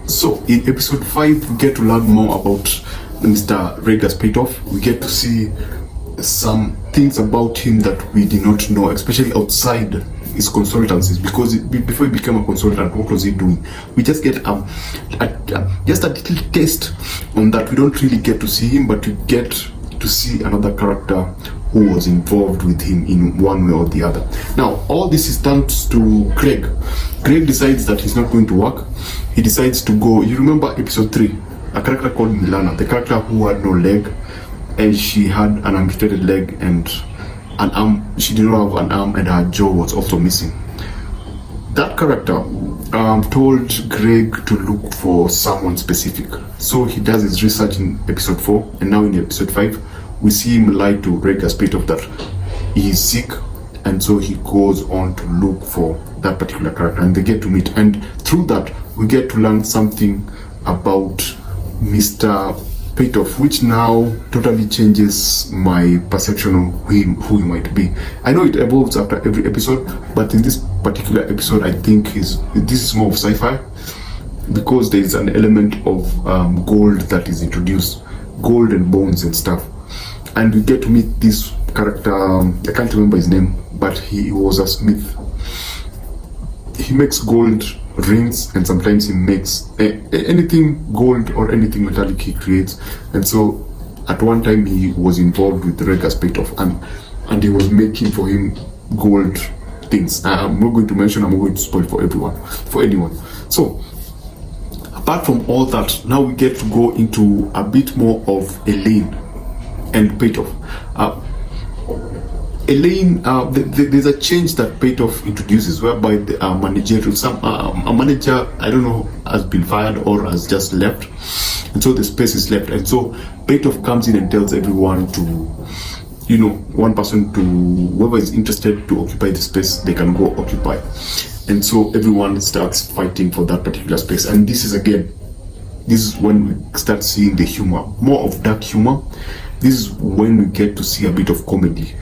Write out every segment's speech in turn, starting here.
So in episode 5, we get to learn more about Mr. Regus Patoff. We get to see some things about him that we did not know, especially outside his consultancies, because before he became a consultant, what was he doing? We just get just a little taste on that. We don't really get to see him, but we get to see another character who was involved with him in one way or the other. Now, all this is thanks to Craig. Craig decides that he's not going to work. He decides to go. You remember episode 3, a character called Milana, the character who had no leg, and she had an amputated leg and an arm. She did not have an arm, and her jaw was also missing. That character told Greg to look for someone specific. So he does his research in episode 4, and now in episode 5, we see him lie to Regus Patoff that he is sick, and so he goes on to look for that particular character, and they get to meet. And through that, we get to learn something about Mr. Patoff, which now totally changes my perception of who he might be. I know it evolves after every episode, but in this particular episode, I think this is more of sci-fi, because there is an element of gold that is introduced, gold and bones and stuff. And we get to meet this character, I can't remember his name, but he was a smith. He makes gold rings, and sometimes he makes anything gold or anything metallic he creates. And so at one time he was involved with Regus Patoff, and he was making for him gold things. I'm not going to mention, I'm not going to spoil for anyone. So apart from all that, now we get to go into a bit more of Elaine and Patoff. Elaine, there's a change that Patoff introduces, whereby the a manager, I don't know, has been fired or has just left, and so the space is left. And so Patoff comes in and tells everyone to, one person, to whoever is interested to occupy the space, they can go occupy. And so everyone starts fighting for that particular space. And this is when we start seeing the humor, more of dark humor. This is when we get to see a bit of comedy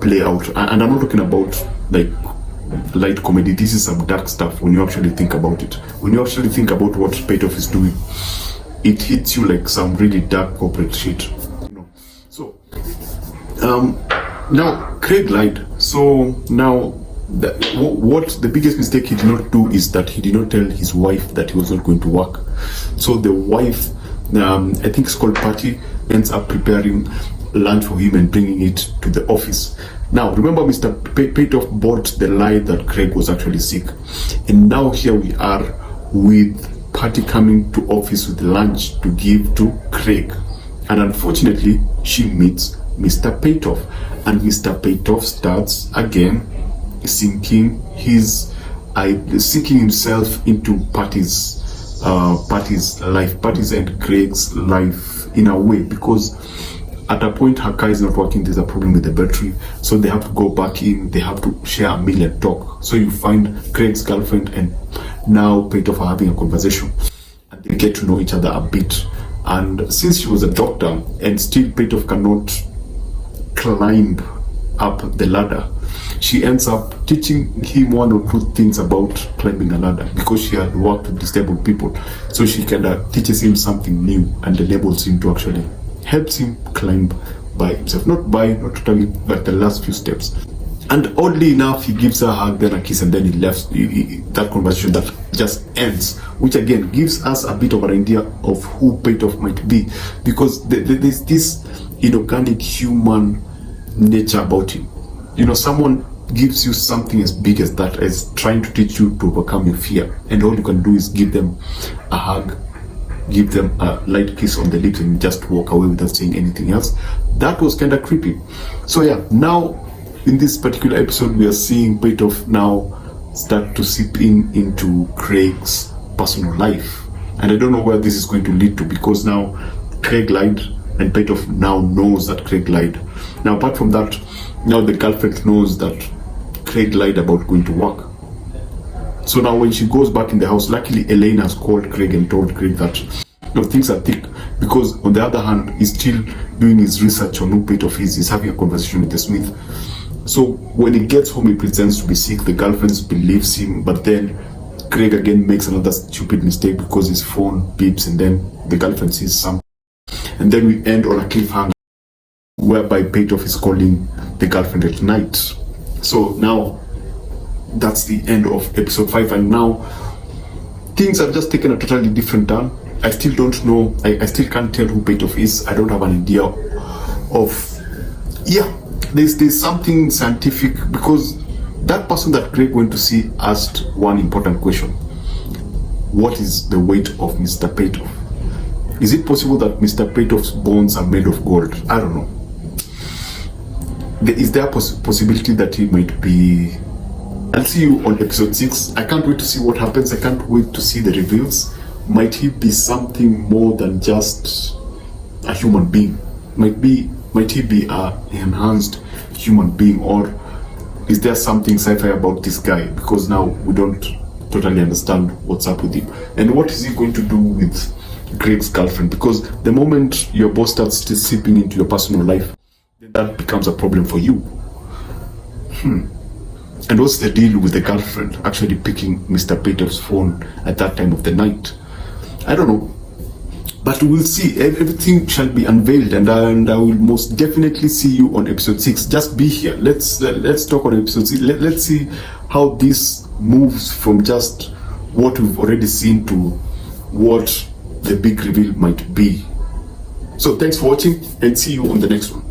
play out, and I'm not talking about like light comedy. This is some dark stuff when you actually think about it. When you actually think about what Patoff is doing, it hits you like some really dark corporate shit. So now Craig lied. So now what the biggest mistake he did not do is that he did not tell his wife that he was not going to work. So the wife, I think it's called Patty, ends up preparing lunch for him and bringing it to the office. Now remember, Mr. Patoff bought the lie that Craig was actually sick, and now here we are with Patty coming to office with lunch to give to Craig, and unfortunately she meets Mr. Patoff, and Mr. Patoff starts again sinking himself into Patty's life, Patty's and Craig's life in a way, because at a point her car is not working, there's a problem with the battery, so they have to go back in, they have to share a meal and talk. So you find Craig's girlfriend and now Patoff are having a conversation, and they get to know each other a bit. And since she was a doctor and still Patoff cannot climb up the ladder, she ends up teaching him one or two things about climbing a ladder, because she had worked with disabled people. So she kind of teaches him something new and enables him to actually helps him climb by himself, not totally, but the last few steps. And oddly enough, he gives her a hug, then a kiss, and then he left. That conversation that just ends, which again gives us a bit of an idea of who Patoff might be, because there's this inorganic human nature about him. Someone gives you something as big as that, as trying to teach you to overcome your fear, and all you can do is give them a hug, give them a light kiss on the lips, and just walk away without saying anything else. That was kind of creepy. So yeah, now in this particular episode, we are seeing Patoff now start to seep into Craig's personal life, and I don't know where this is going to lead to, because now Craig lied, and Patoff now knows that Craig lied. Now apart from that, now the girlfriend knows that Craig lied about going to work. So now when she goes back in the house, luckily Elaine has called Craig and told Craig that things are thick, because on the other hand, he's still doing his research on who Patoff is. He's having a conversation with the smith. So when he gets home, he pretends to be sick. The girlfriend believes him, but then Greg again makes another stupid mistake because his phone beeps and then the girlfriend sees something. And then we end on a cliffhanger whereby Patoff is calling the girlfriend at night. So now that's the end of episode 5, and now things have just taken a totally different turn. I still don't know, I still can't tell who Patoff is. I don't have an idea of, there's something scientific, because that person that Greg went to see asked one important question: what is the weight of Mr. Patoff? Is it possible that Mr. Patoff's bones are made of gold? I don't know. Is there a possibility that he might be... I'll see you on episode 6. I can't wait to see what happens. I can't wait to see the reveals. Might he be something more than just a human being? Might he be an enhanced human being, or is there something sci-fi about this guy? Because now we don't totally understand what's up with him. And what is he going to do with Greg's girlfriend? Because the moment your boss starts seeping into your personal life, then that becomes a problem for you. And what's the deal with the girlfriend actually picking Mr. Patoff's phone at that time of the night? I don't know. But we'll see. Everything shall be unveiled, and I will most definitely see you on episode 6. Just be here. Let's talk on episode 6. Let's see how this moves from just what we've already seen to what the big reveal might be. So thanks for watching, and see you on the next one.